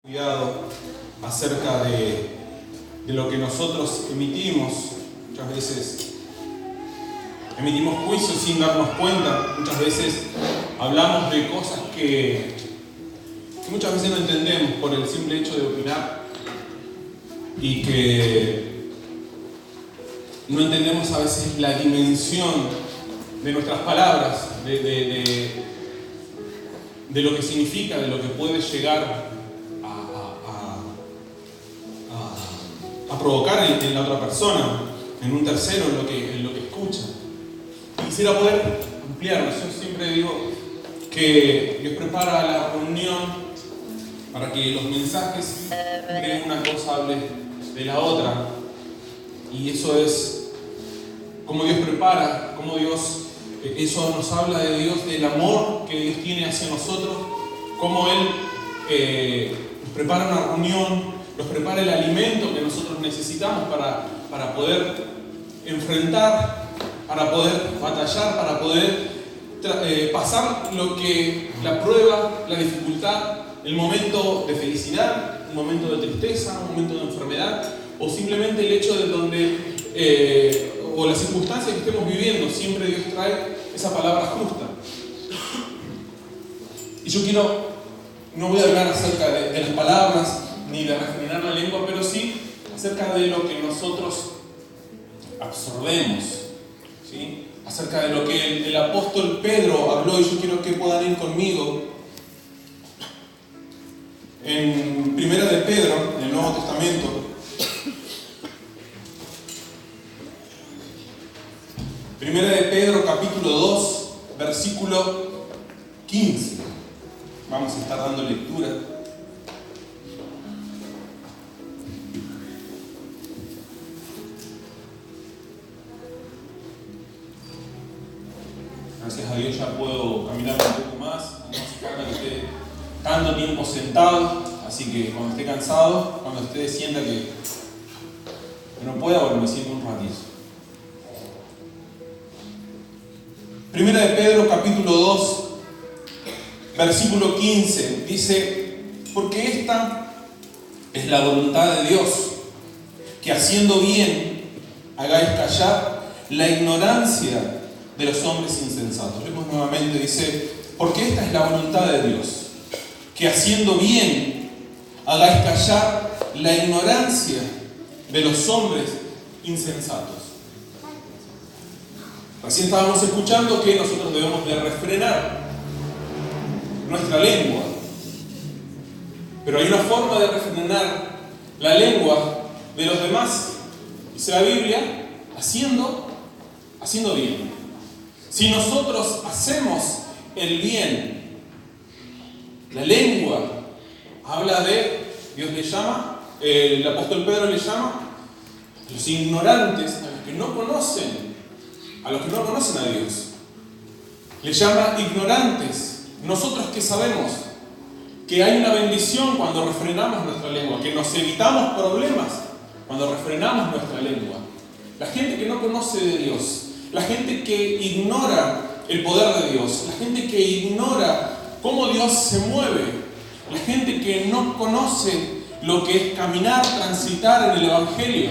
Cuidado acerca de lo que nosotros emitimos. Muchas veces emitimos juicios sin darnos cuenta. Muchas veces hablamos de cosas que muchas veces no entendemos por el simple hecho de opinar, y que no entendemos a veces la dimensión de nuestras palabras, de lo que significa, de lo que puede llegar a provocar en la otra persona, en un tercero, en lo que escucha. Quisiera poder ampliarlo. Yo siempre digo que Dios prepara la reunión para que los mensajes de una cosa hable de la otra, y eso es como Dios prepara, como Dios, eso nos habla de Dios, del amor que Dios tiene hacia nosotros, como Él nos prepara una reunión, nos prepara el alimento que nosotros necesitamos para poder enfrentar, para poder batallar, para poder pasar la prueba, la dificultad, el momento de felicidad, un momento de tristeza, un momento de enfermedad, o simplemente el hecho de donde, o las circunstancias que estemos viviendo. Siempre Dios trae esa palabra justa. Y yo no voy a hablar acerca de las palabras, ni de refrenar la lengua, pero sí acerca de lo que nosotros absorbemos, ¿sí? Acerca de lo que el apóstol Pedro habló, y yo quiero que puedan ir conmigo en Primera de Pedro, en el Nuevo Testamento. Primera de Pedro, capítulo 2, versículo 15. Vamos a estar dando lectura. Gracias a Dios ya puedo caminar un poco más. No hace falta que esté tanto tiempo sentado. Así que cuando esté cansado, cuando usted sienta que no pueda, bueno, me siento un ratito. Primera de Pedro, capítulo 2, versículo 15, dice: porque esta es la voluntad de Dios, que haciendo bien hagáis callar la ignorancia de los hombres insensatos. Vemos nuevamente, dice: porque esta es la voluntad de Dios, que haciendo bien hagáis callar la ignorancia de los hombres insensatos. Recién estábamos escuchando que nosotros debemos de refrenar nuestra lengua, pero hay una forma de refrenar la lengua de los demás, dice la Biblia, haciendo bien. Si nosotros hacemos el bien, la lengua habla de, Dios le llama, el apóstol Pedro le llama a los ignorantes, a los que no conocen a Dios. Le llama ignorantes. Nosotros que sabemos que hay una bendición cuando refrenamos nuestra lengua, que nos evitamos problemas cuando refrenamos nuestra lengua. La gente que no conoce de Dios, la gente que ignora el poder de Dios, la gente que ignora cómo Dios se mueve, la gente que no conoce lo que es caminar, transitar en el Evangelio.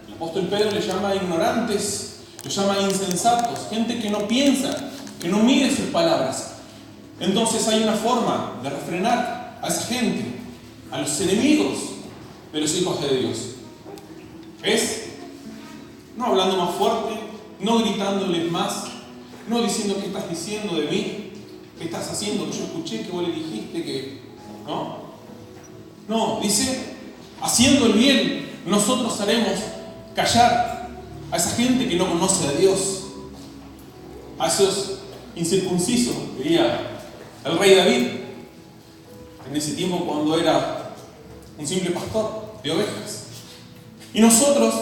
El apóstol Pedro le llama ignorantes, le llama insensatos, gente que no piensa, que no mide sus palabras. Entonces hay una forma de refrenar a esa gente, a los enemigos de los hijos de Dios. Es no hablando más fuerte, no gritándoles más, no diciendo qué estás diciendo de mí, qué estás haciendo, que yo escuché que vos le dijiste que... No, dice, haciendo el bien, nosotros haremos callar a esa gente que no conoce a Dios, a esos incircuncisos, diría el rey David, en ese tiempo cuando era un simple pastor de ovejas. Y nosotros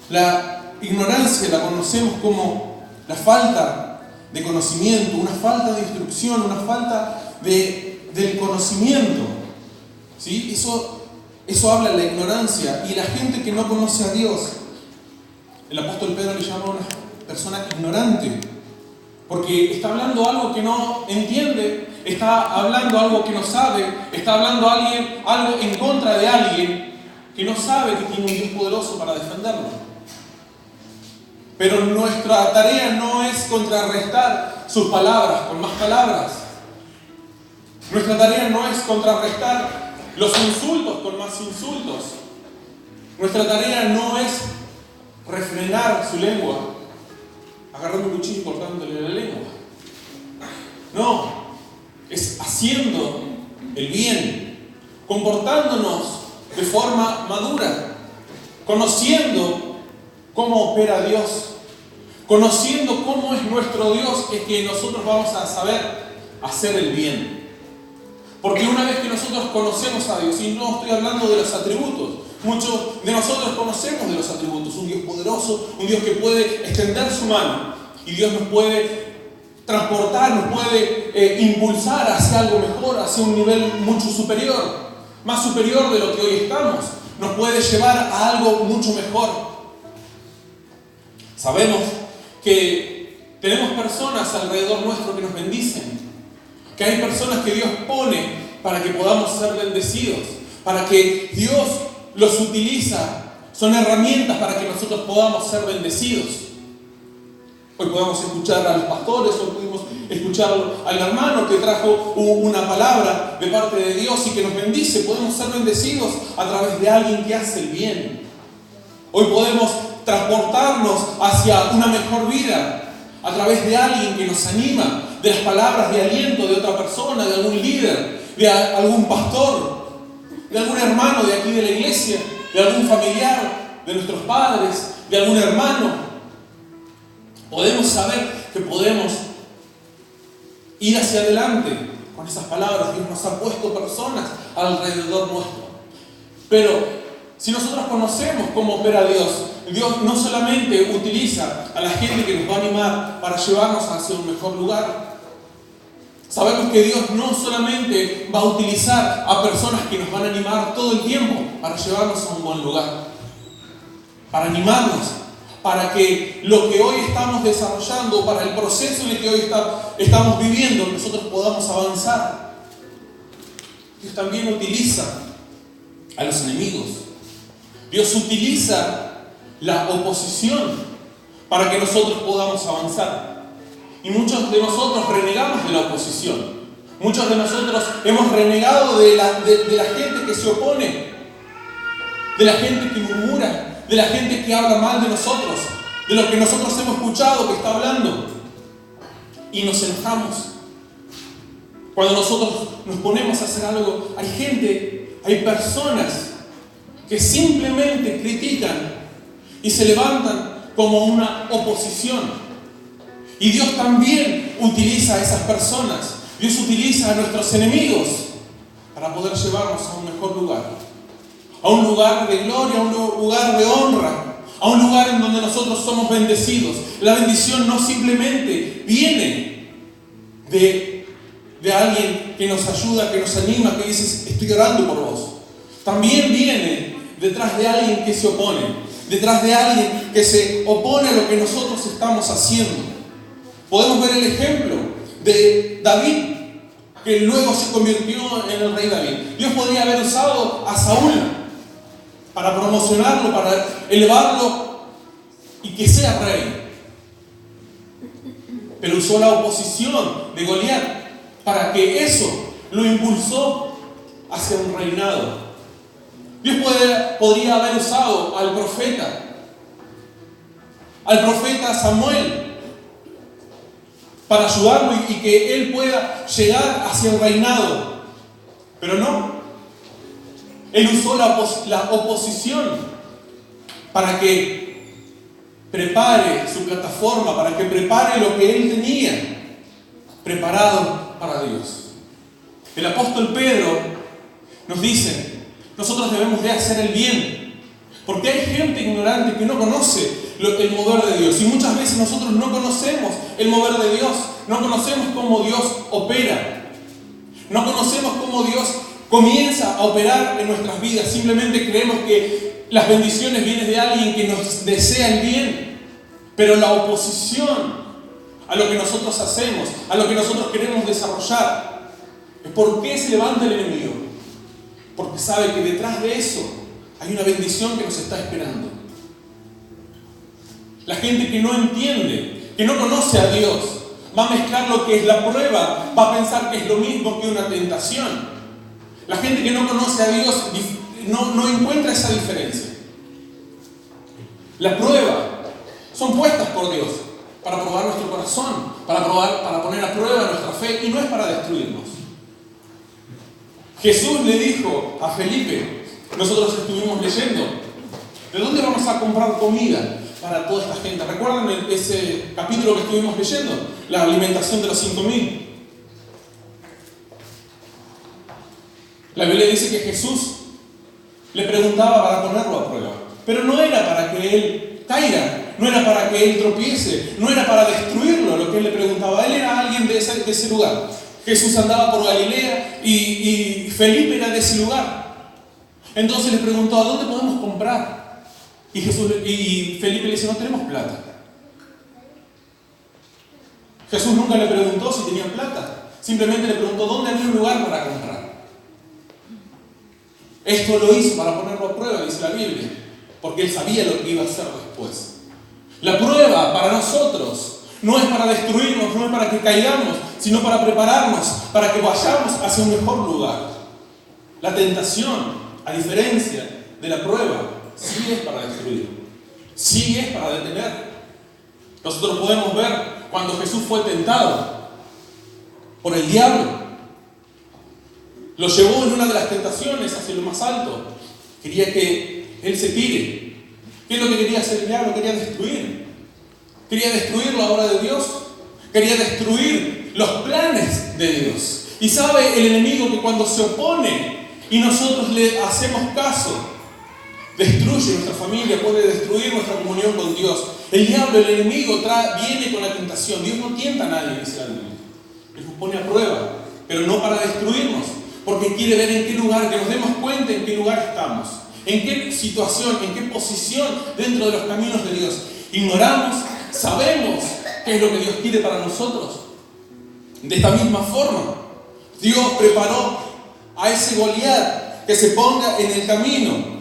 la ignorancia la conocemos como la falta de conocimiento, una falta de instrucción, una falta del conocimiento, ¿sí? Eso habla de la ignorancia. Y la gente que no conoce a Dios, el apóstol Pedro le llama a una persona ignorante, porque está hablando algo que no entiende, está hablando algo que no sabe, está hablando algo en contra de alguien que no sabe que tiene un Dios poderoso para defenderlo. Pero nuestra tarea no es contrarrestar sus palabras con más palabras. Nuestra tarea no es contrarrestar los insultos con más insultos. Nuestra tarea no es refrenar su lengua, agarrando un cuchillo y cortándole la lengua. No, es haciendo el bien, comportándonos de forma madura, conociendo cómo opera Dios, conociendo cómo es nuestro Dios, es que nosotros vamos a saber hacer el bien. Porque una vez que nosotros conocemos a Dios, y no estoy hablando de los atributos, muchos de nosotros conocemos de los atributos, un Dios poderoso, un Dios que puede extender su mano, y Dios nos puede transportar, nos puede impulsar hacia algo mejor, hacia un nivel mucho superior, más superior de lo que hoy estamos, nos puede llevar a algo mucho mejor. Sabemos que tenemos personas alrededor nuestro que nos bendicen, que hay personas que Dios pone para que podamos ser bendecidos, para que Dios los utiliza, son herramientas para que nosotros podamos ser bendecidos. Hoy podemos escuchar a los pastores, hoy pudimos escuchar al hermano que trajo una palabra de parte de Dios y que nos bendice. Podemos ser bendecidos a través de alguien que hace el bien. Hoy podemos transportarnos hacia una mejor vida a través de alguien que nos anima, de las palabras de aliento de otra persona, de algún líder, de algún pastor, de algún hermano de aquí de la iglesia, de algún familiar, de nuestros padres, de algún hermano. Podemos saber que podemos ir hacia adelante con esas palabras. Dios nos ha puesto personas alrededor nuestro. Pero si nosotros conocemos cómo opera Dios, Dios no solamente utiliza a la gente que nos va a animar para llevarnos hacia un mejor lugar. Sabemos que Dios no solamente va a utilizar a personas que nos van a animar todo el tiempo para llevarnos a un buen lugar, para animarnos, para que lo que hoy estamos desarrollando, para el proceso en el que hoy estamos viviendo, nosotros podamos avanzar. Dios también utiliza a los enemigos. Dios utiliza la oposición para que nosotros podamos avanzar. Y muchos de nosotros renegamos de la oposición. Muchos de nosotros hemos renegado de la gente que se opone, de la gente que murmura, de la gente que habla mal de nosotros, de lo que nosotros hemos escuchado que está hablando. Y nos enojamos. Cuando nosotros nos ponemos a hacer algo, hay personas que simplemente critican y se levantan como una oposición. Y Dios también utiliza a esas personas. Dios utiliza a nuestros enemigos para poder llevarnos a un mejor lugar. A un lugar de gloria, a un lugar de honra, a un lugar en donde nosotros somos bendecidos. La bendición no simplemente viene de alguien que nos ayuda, que nos anima, que dice, estoy orando por vos. También viene detrás de alguien que se opone, detrás de alguien que se opone a lo que nosotros estamos haciendo. Podemos ver el ejemplo de David, que luego se convirtió en el rey David. Dios podría haber usado a Saúl para promocionarlo, para elevarlo y que sea rey. Pero usó la oposición de Goliat para que eso lo impulsó hacia un reinado. Dios podría haber usado al profeta Samuel, para ayudarlo y que él pueda llegar hacia el reinado. Pero no. Él usó la oposición para que prepare su plataforma, para que prepare lo que él tenía preparado para Dios. El apóstol Pedro nos dice, nosotros debemos de hacer el bien, porque hay gente ignorante que no conoce el mover de Dios. Y muchas veces nosotros no conocemos el mover de Dios, no conocemos cómo Dios opera, no conocemos cómo Dios comienza a operar en nuestras vidas. Simplemente creemos que las bendiciones vienen de alguien que nos desea el bien, pero la oposición a lo que nosotros hacemos, a lo que nosotros queremos desarrollar, ¿Por qué se levanta el enemigo? Porque sabe que detrás de eso hay una bendición que nos está esperando. La gente que no entiende, que no conoce a Dios, va a mezclar lo que es la prueba, va a pensar que es lo mismo que una tentación. La gente que no conoce a Dios no encuentra esa diferencia. La prueba son puestas por Dios para probar nuestro corazón, para poner a prueba nuestra fe, y no es para destruirnos. Jesús le dijo a Felipe, nosotros estuvimos leyendo, ¿de dónde vamos a comprar comida para toda esta gente? ¿Recuerdan ese capítulo que estuvimos leyendo? La alimentación de los 5.000. La Biblia dice que Jesús le preguntaba para ponerlo a prueba, pero no era para que él caiga, no era para que él tropiece, no era para destruirlo lo que él le preguntaba. Él era alguien de ese lugar. Jesús andaba por Galilea y Felipe era de ese lugar. Entonces le preguntó, ¿a dónde podemos comprar? Y Felipe le dice, no tenemos plata. Jesús nunca le preguntó si tenía plata, simplemente le preguntó dónde había un lugar para comprar. Esto lo hizo para ponerlo a prueba, dice la Biblia, porque él sabía lo que iba a hacer después. La prueba para nosotros no es para destruirnos, no es para que caigamos, sino para prepararnos, para que vayamos hacia un mejor lugar. La tentación, a diferencia de la prueba, sí es para destruir, sí es para detener. Nosotros podemos ver cuando Jesús fue tentado por el diablo. Lo llevó en una de las tentaciones hacia lo más alto. Quería que él se tire. ¿Qué es lo que quería hacer el diablo? Quería destruir. Quería destruir la obra de Dios. Quería destruir los planes de Dios. Y sabe el enemigo que cuando se opone y nosotros le hacemos caso, destruye nuestra familia, puede destruir nuestra comunión con Dios. El diablo, el enemigo, viene con la tentación. Dios no tienta a nadie, dice la Biblia. Él nos pone a prueba, pero no para destruirnos, porque quiere ver en qué lugar, que nos demos cuenta en qué lugar estamos, en qué situación, en qué posición dentro de los caminos de Dios. Ignoramos, sabemos qué es lo que Dios quiere para nosotros. De esta misma forma, Dios preparó a ese Goliat que se ponga en el camino.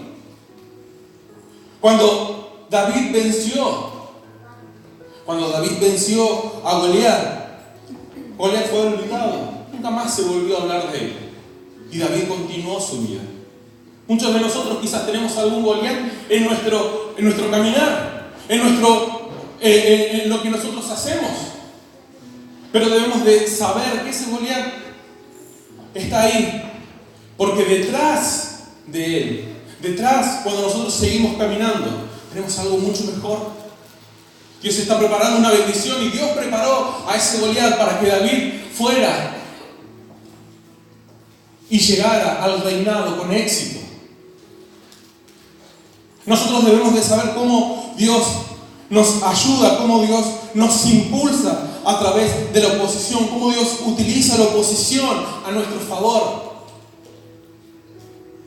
Cuando David venció a Goliat, Goliat fue olvidado, nunca más se volvió a hablar de él. Y David continuó su vida. Muchos de nosotros quizás tenemos algún Goliat en nuestro caminar, en lo que nosotros hacemos. Pero debemos de saber que ese Goliat está ahí, porque detrás de él, cuando nosotros seguimos caminando, tenemos algo mucho mejor. Dios está preparando una bendición, y Dios preparó a ese Goliat para que David fuera y llegara al reinado con éxito. Nosotros debemos de saber cómo Dios nos ayuda, cómo Dios nos impulsa a través de la oposición, cómo Dios utiliza la oposición a nuestro favor.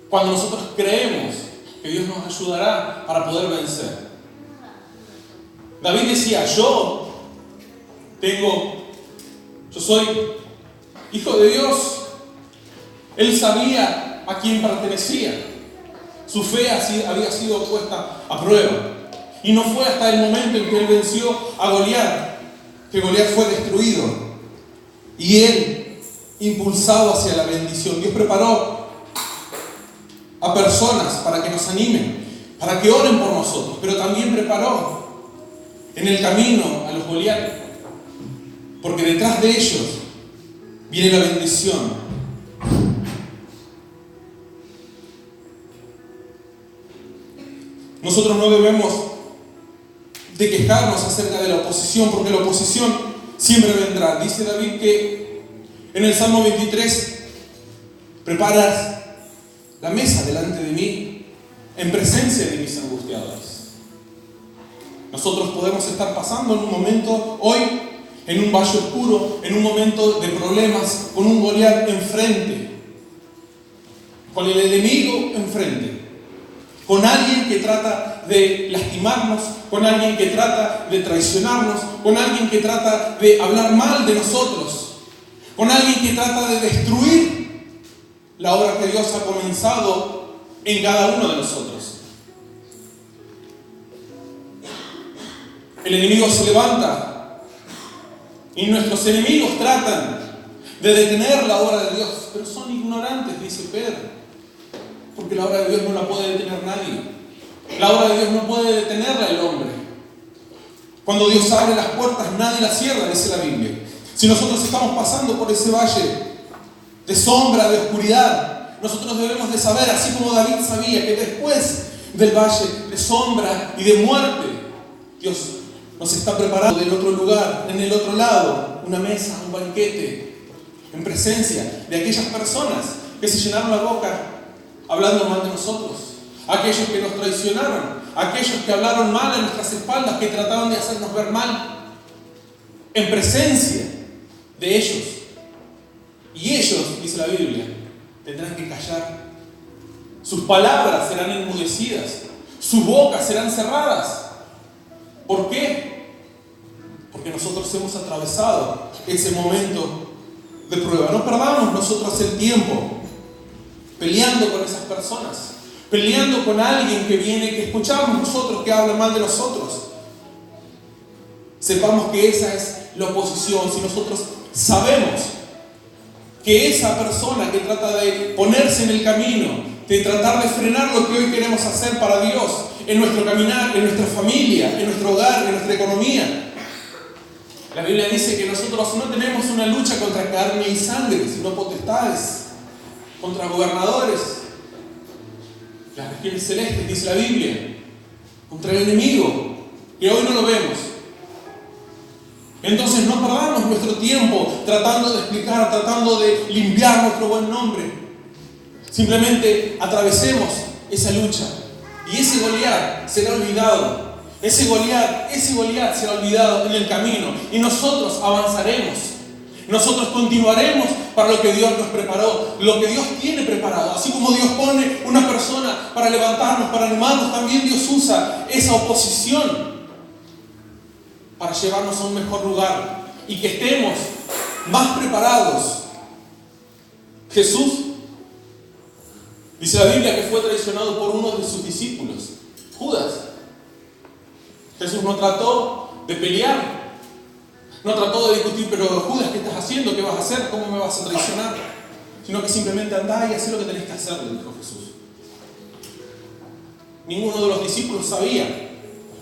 Cuando nosotros creemos que Dios nos ayudará para poder vencer. David decía, yo soy hijo de Dios. Él sabía a quién pertenecía. Su fe había sido puesta a prueba. Y no fue hasta el momento en que él venció a Goliat que Goliat fue destruido. Y él, impulsado hacia la bendición, Dios preparó a personas para que nos animen, para que oren por nosotros, pero también preparó en el camino a los Goliat, porque detrás de ellos viene la bendición. Nosotros no debemos de quejarnos acerca de la oposición, porque la oposición siempre vendrá. Dice David que en el Salmo 23, preparas la mesa delante de mí en presencia de mis angustiadores. Nosotros podemos estar pasando en un momento hoy, en un valle oscuro, en un momento de problemas, con un Goliat enfrente, con el enemigo enfrente, con alguien que trata de lastimarnos, con alguien que trata de traicionarnos, con alguien que trata de hablar mal de nosotros, con alguien que trata de destruir la obra que Dios ha comenzado en cada uno de nosotros. El enemigo se levanta y nuestros enemigos tratan de detener la obra de Dios, pero son ignorantes, dice Pedro, porque la obra de Dios no la puede detener nadie. La obra de Dios no puede detenerla el hombre. Cuando Dios abre las puertas, nadie las cierra, dice la Biblia. Si nosotros estamos pasando por ese valle de sombra, de oscuridad, nosotros debemos de saber, así como David sabía, que después del valle de sombra y de muerte, Dios nos está preparando del otro lugar, en el otro lado, una mesa, un banquete, en presencia de aquellas personas que se llenaron la boca hablando mal de nosotros, aquellos que nos traicionaron, aquellos que hablaron mal en nuestras espaldas, que trataban de hacernos ver mal, en presencia de ellos. Y ellos, dice la Biblia, tendrán que callar. Sus palabras serán enmudecidas, sus bocas serán cerradas. ¿Por qué? Porque nosotros hemos atravesado ese momento de prueba. No perdamos nosotros el tiempo peleando con esas personas, peleando con alguien que viene, que escuchamos nosotros, que habla mal de nosotros. Sepamos que esa es la oposición. Si nosotros sabemos que esa persona que trata de ponerse en el camino, de tratar de frenar lo que hoy queremos hacer para Dios, en nuestro caminar, en nuestra familia, en nuestro hogar, en nuestra economía. La Biblia dice que nosotros no tenemos una lucha contra carne y sangre, sino potestades, contra gobernadores, las regiones celestes, dice la Biblia, contra el enemigo, que hoy no lo vemos. Entonces no perdamos nuestro tiempo tratando de explicar, tratando de limpiar nuestro buen nombre. Simplemente atravesemos esa lucha y ese Goliat será olvidado. Ese Goliat será olvidado en el camino y nosotros avanzaremos. Nosotros continuaremos para lo que Dios nos preparó, lo que Dios tiene preparado. Así como Dios pone una persona para levantarnos, para animarnos, también Dios usa esa oposición para llevarnos a un mejor lugar y que estemos más preparados. Jesús, dice la Biblia, que fue traicionado por uno de sus discípulos, Judas. Jesús no trató de pelear, no trató de discutir, pero Judas, ¿qué estás haciendo? ¿Qué vas a hacer? ¿Cómo me vas a traicionar? Sino que simplemente andá y hacé lo que tenés que hacer, le dijo Jesús. Ninguno de los discípulos sabía,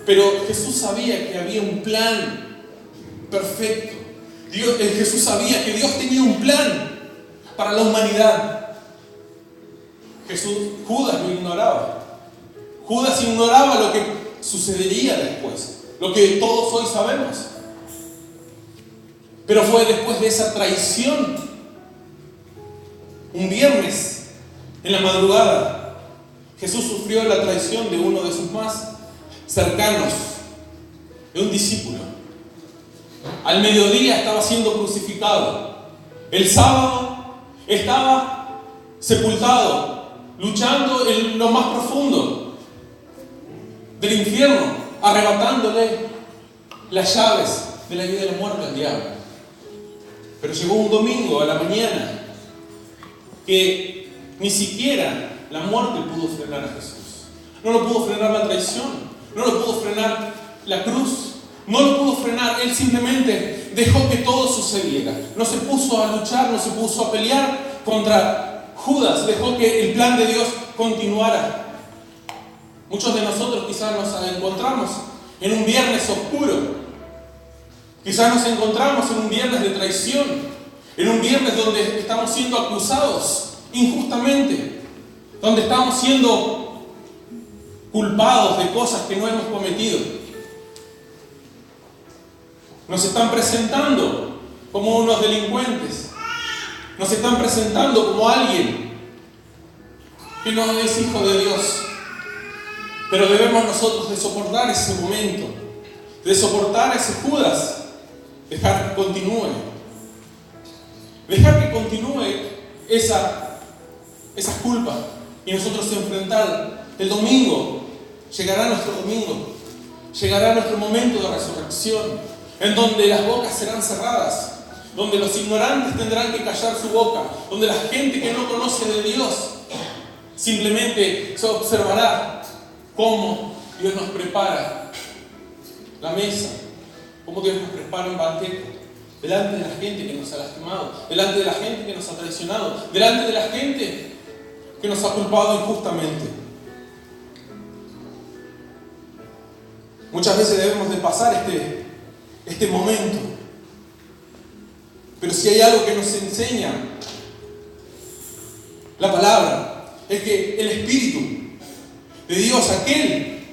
pero Jesús sabía que había un plan perfecto. Jesús sabía que Dios tenía un plan para la humanidad. Judas lo ignoraba. Judas ignoraba lo que sucedería después, lo que todos hoy sabemos. Pero fue después de esa traición, un viernes, en la madrugada, Jesús sufrió la traición de uno de sus más cercanos, de un discípulo. Al mediodía estaba siendo crucificado. El sábado estaba sepultado, luchando en lo más profundo del infierno, arrebatándole las llaves de la vida y de la muerte al diablo. Pero llegó un domingo a la mañana que ni siquiera la muerte pudo frenar a Jesús. No lo pudo frenar la traición, no lo pudo frenar la cruz, no lo pudo frenar. Él simplemente dejó que todo sucediera. No se puso a luchar, no se puso a pelear contra Judas, dejó que el plan de Dios continuara. Muchos de nosotros quizás nos encontramos en un viernes oscuro. Quizás nos encontramos en un viernes de traición, en un viernes donde estamos siendo acusados injustamente, donde estamos siendo culpados de cosas que no hemos cometido. Nos están presentando como unos delincuentes, nos están presentando como alguien que no es hijo de Dios. Pero debemos nosotros de soportar ese momento, de soportar a ese Judas, dejar que continúe esas culpas y nosotros enfrentar el domingo. Llegará nuestro domingo, llegará nuestro momento de resurrección, en donde las bocas serán cerradas, donde los ignorantes tendrán que callar su boca, donde la gente que no conoce de Dios simplemente se observará cómo Dios nos prepara la mesa, cómo Dios nos prepara un banquete, delante de la gente que nos ha lastimado, delante de la gente que nos ha traicionado, delante de la gente que nos ha culpado injustamente. Muchas veces debemos de pasar este momento, pero si hay algo que nos enseña la palabra, es que el Espíritu de Dios, aquel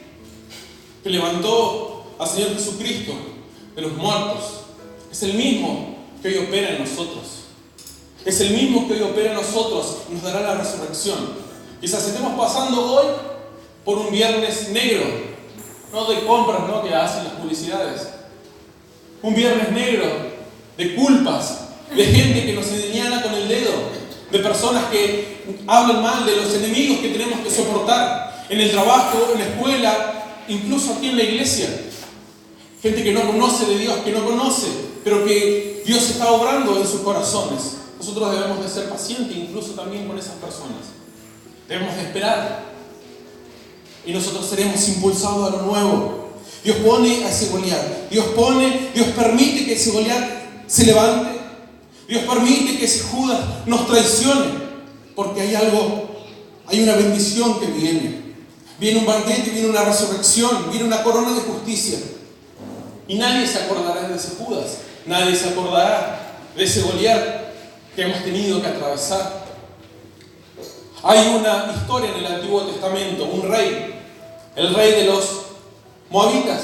que levantó al Señor Jesucristo de los muertos, es el mismo que hoy opera en nosotros. Es el mismo que hoy opera en nosotros y nos dará la resurrección. Quizás estemos pasando hoy por un viernes negro, no de compras, ¿no?, que hacen las publicidades. Un viernes negro de culpas, de gente que nos señala con el dedo, de personas que hablan mal, de los enemigos que tenemos que soportar en el trabajo, en la escuela, incluso aquí en la iglesia. Gente que no conoce de Dios, que no conoce, pero que Dios está obrando en sus corazones. Nosotros debemos de ser pacientes incluso también con esas personas. Debemos de esperar. Y nosotros seremos impulsados a lo nuevo. Dios pone a ese Goliat. Dios permite que ese Goliat se levante. Dios permite que ese Judas nos traicione. Porque hay una bendición que viene. Viene un banquete, viene una resurrección, viene una corona de justicia. Y nadie se acordará de ese Judas. Nadie se acordará de ese Goliat que hemos tenido que atravesar. Hay una historia en el Antiguo Testamento, un rey, el rey de los moabitas,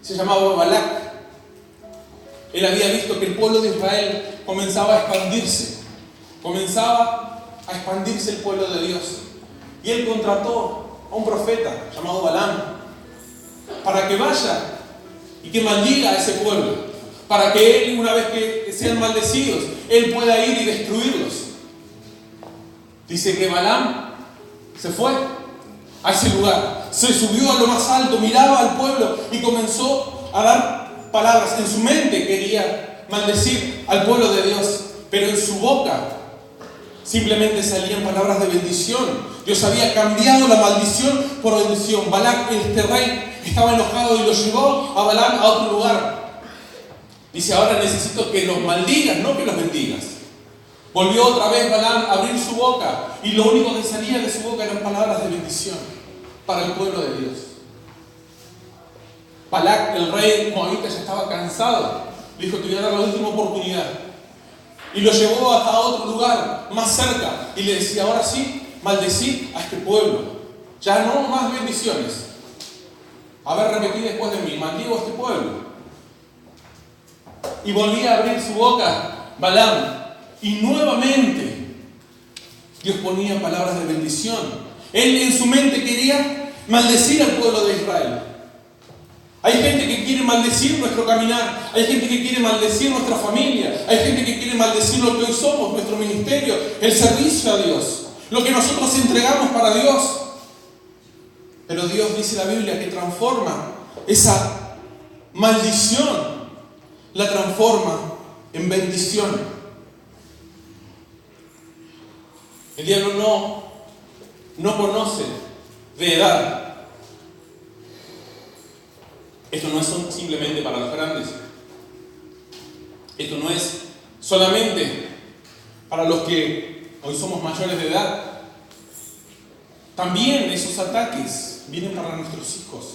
se llamaba Balac. Él había visto que el pueblo de Israel comenzaba a expandirse el pueblo de Dios. Y él contrató a un profeta llamado Balaam para que vaya y que maldiga a ese pueblo, para que él, una vez que sean maldecidos, él pueda ir y destruirlos. Dice que Balaam se fue a ese lugar, se subió a lo más alto, miraba al pueblo y comenzó a dar palabras. En su mente quería maldecir al pueblo de Dios, pero en su boca simplemente salían palabras de bendición. Dios había cambiado la maldición por bendición. Balac, este rey, estaba enojado y lo llevó a Balaam a otro lugar. Dice: ahora necesito que los maldigas, no que los bendigas. Volvió otra vez Balaam a abrir su boca y lo único que salía de su boca eran palabras de bendición para el pueblo de Dios. Balac, el rey moabita, ya estaba cansado. Dijo: te voy a dar la última oportunidad. Y lo llevó hasta otro lugar más cerca y le decía: ahora sí, maldecí a este pueblo. Ya no más bendiciones. A ver, repetí después de mí: maldigo a este pueblo. Y volvía a abrir su boca Balaam. Y nuevamente Dios ponía palabras de bendición. Él en su mente quería maldecir al pueblo de Israel. Hay gente que quiere maldecir nuestro caminar. Hay gente que quiere maldecir nuestra familia. Hay gente que quiere maldecir lo que hoy somos, nuestro ministerio, el servicio a Dios, lo que nosotros entregamos para Dios. Pero Dios, dice la Biblia, que transforma esa maldición, la transforma en bendición. El diablo no conoce de edad. Esto no es simplemente para los grandes. Esto no es solamente para los que hoy somos mayores de edad. También esos ataques vienen para nuestros hijos.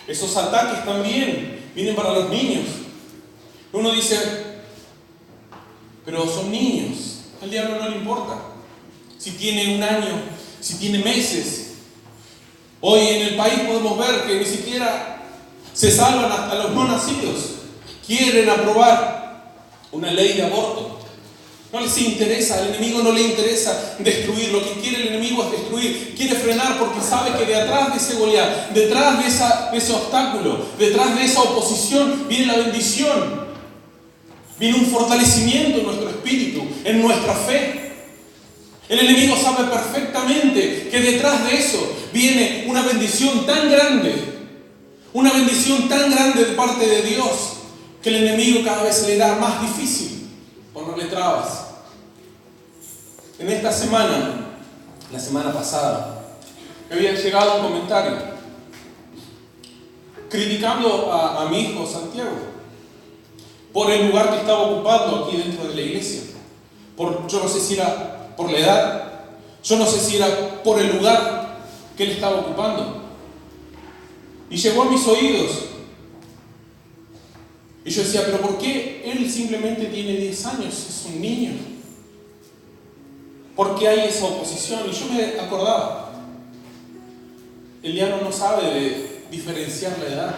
Esos ataques también vienen para los niños. Uno dice: pero son niños, al diablo no le importa. Si tiene un año, si tiene meses. Hoy en el país podemos ver que ni siquiera se salvan hasta los no nacidos. Quieren aprobar una ley de aborto. No les interesa, al enemigo no le interesa destruir. Lo que quiere el enemigo es destruir. Quiere frenar porque sabe que detrás de ese Goliat, detrás de ese obstáculo, detrás de esa oposición, viene la bendición. Viene un fortalecimiento en nuestro espíritu, en nuestra fe. El enemigo sabe perfectamente que detrás de eso viene una bendición tan grande de parte de Dios, que el enemigo cada vez se le da más difícil ponerle trabas. En esta semana, la semana pasada, me había llegado un comentario criticando a mi hijo Santiago por el lugar que estaba ocupando aquí dentro de la iglesia. Yo no sé si era por la edad, yo no sé si era por el lugar que él estaba ocupando. Y llegó a mis oídos. Y yo decía, pero ¿por qué él simplemente tiene 10 años? Es un niño. ¿Por qué hay esa oposición? Y yo me acordaba, Eliano no sabe de diferenciar la edad.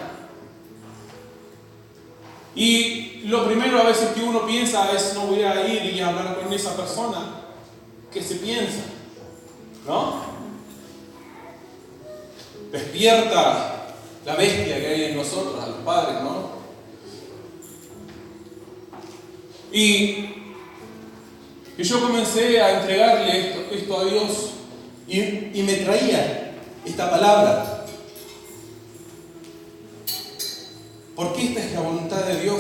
Y lo primero a veces que uno piensa es, no voy a ir y hablar con esa persona. ¿Qué se piensa? ¿No? Despierta la bestia que hay en nosotros, a los padres, ¿no? Y yo comencé a entregarle esto a Dios y me traía esta palabra. Porque esta es la voluntad de Dios.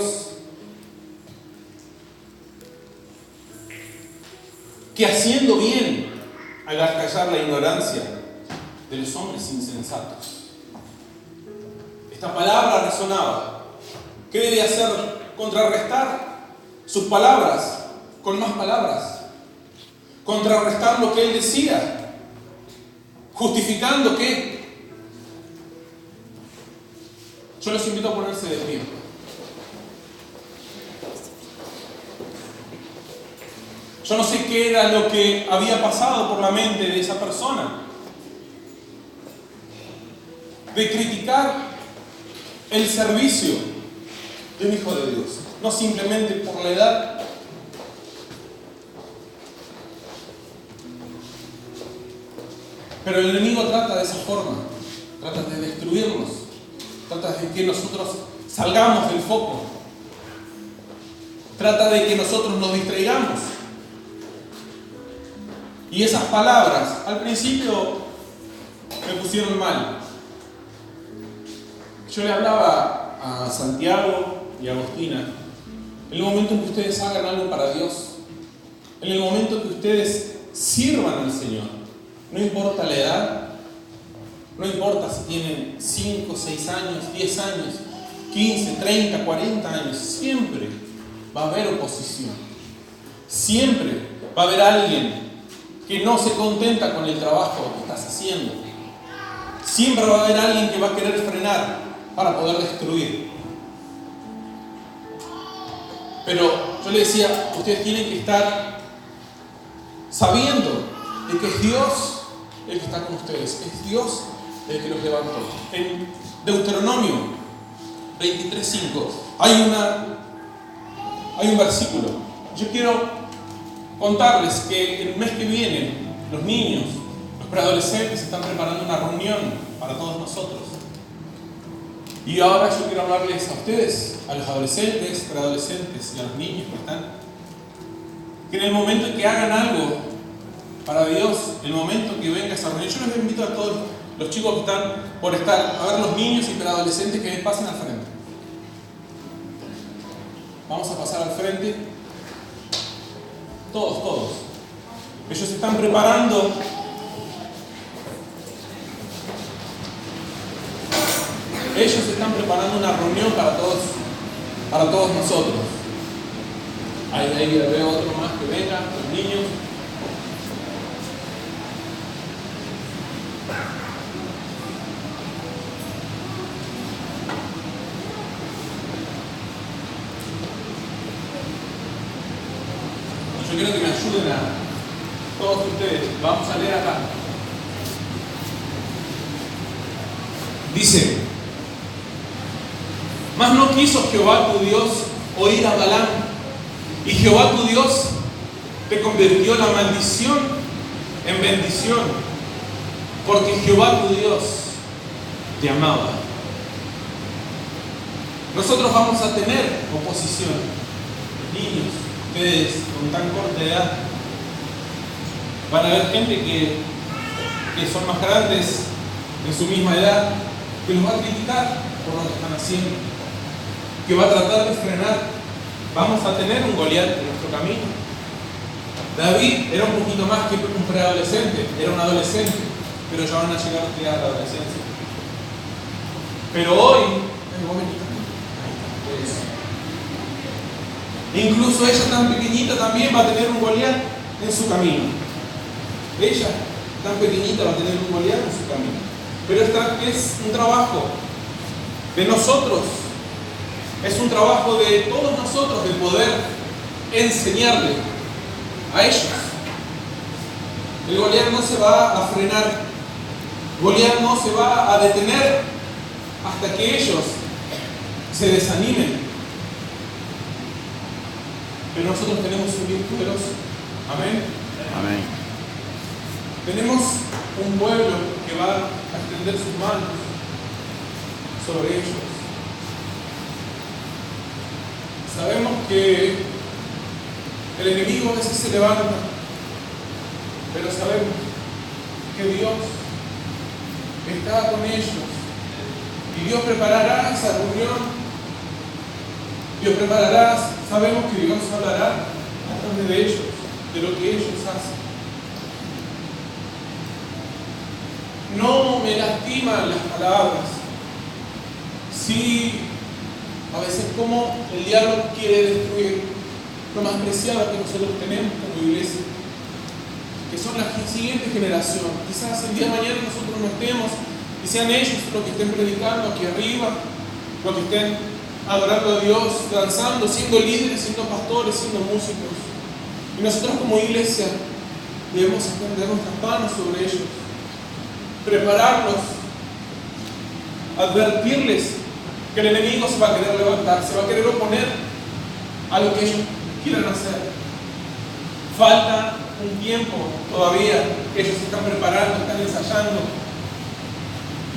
Que haciendo bien hagas callar la ignorancia de los hombres insensatos. Esta palabra resonaba. ¿Qué debe hacer? Contrarrestar sus palabras con más palabras. Contrarrestar lo que él decía. Justificando que yo los invito a ponerse de pie. Yo no sé qué era lo que había pasado por la mente de esa persona. De criticar el servicio de un hijo de Dios. No simplemente por la edad. Pero el enemigo trata de esa forma. Trata de destruirnos. Trata de que nosotros salgamos del foco. Trata de que nosotros nos distraigamos. Y esas palabras, al principio me pusieron mal. Yo le hablaba a Santiago y a Agostina, en el momento en que ustedes hagan algo para Dios, en el momento en que ustedes sirvan al Señor, no importa la edad, no importa si tienen 5, 6 años, 10 años, 15, 30, 40 años, siempre va a haber oposición. Siempre va a haber alguien que no se contenta con el trabajo que estás haciendo. Siempre va a haber alguien que va a querer frenar para poder destruir. Pero yo le decía, ustedes tienen que estar sabiendo de que es Dios el que está con ustedes, es Dios el que los levantó. En Deuteronomio 23:5 hay un versículo. Yo quiero contarles que el mes que viene los niños, los preadolescentes están preparando una reunión para todos nosotros. Y ahora yo quiero hablarles a ustedes, a los adolescentes, preadolescentes y a los niños que están, que en el momento en que hagan algo para Dios, en el momento que venga esa reunión, yo les invito a todos los chicos que están por estar, a ver los niños y preadolescentes que pasen al frente. Vamos a pasar al frente. Todos. Ellos se están preparando. Ellos están preparando una reunión para todos nosotros. Ahí veo otro más que venga, los niños. Yo quiero que me ayuden a todos ustedes. Vamos a leer acá. Dice: mas no quiso Jehová tu Dios oír a Balaam, y Jehová tu Dios te convirtió la maldición en bendición, porque Jehová tu Dios te amaba. Nosotros vamos a tener oposición. Niños, ustedes con tan corta edad, van a ver gente que son más grandes en su misma edad, que los va a criticar por lo que están haciendo. que va a tratar de frenar. Vamos a tener un Goliat en nuestro camino. David era un poquito más que un preadolescente, era un adolescente, pero ya van a llegar a la adolescencia. Pero hoy, incluso ella tan pequeñita también va a tener un Goliat en su camino. Ella tan pequeñita va a tener un Goliat en su camino. Pero esta es un trabajo de nosotros, es un trabajo de todos nosotros de poder enseñarle a ellos. El Goliat no se va a frenar, Goliat no se va a detener hasta que ellos se desanimen. Pero nosotros tenemos un Dios poderoso. Amén. Amén. Tenemos un pueblo que va a extender sus manos sobre ellos. Sabemos que el enemigo a veces se levanta, pero sabemos que Dios está con ellos y Dios preparará esa reunión. Dios preparará, sabemos que Dios hablará a través de ellos, de lo que ellos hacen. No me lastiman las palabras. Sí, a veces como el diablo quiere destruir lo más preciado que nosotros tenemos como iglesia, que son la siguiente generación. Quizás el día de mañana nosotros no estemos y sean ellos los que estén predicando aquí arriba, los que estén adorando a Dios, danzando, siendo líderes, siendo pastores, siendo músicos. Y nosotros como iglesia debemos extender nuestras manos sobre ellos, prepararlos, advertirles que el enemigo se va a querer levantar, se va a querer oponer a lo que ellos quieran hacer. Falta un tiempo todavía, ellos se están preparando, están ensayando,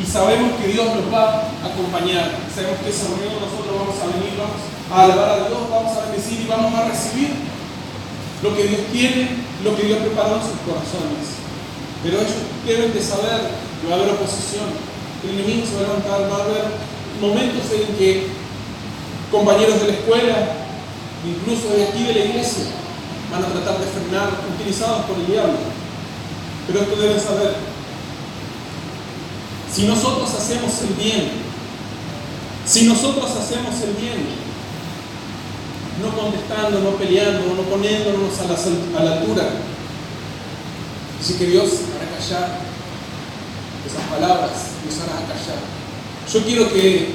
y sabemos que Dios nos va a acompañar. Sabemos que esa reunión nosotros vamos a venir, vamos a alabar a Dios, vamos a bendecir y vamos a recibir lo que Dios tiene, lo que Dios preparó en sus corazones. Pero ellos deben de saber que va a haber oposición, que el enemigo se va a levantar, va a haber momentos en que compañeros de la escuela, incluso de aquí de la iglesia, van a tratar de frenar, utilizados por el diablo. Pero esto deben saber: si nosotros hacemos el bien, no contestando, no peleando, no poniéndonos a la altura, así que Dios hará callar esas palabras, Dios hará callar. Yo quiero que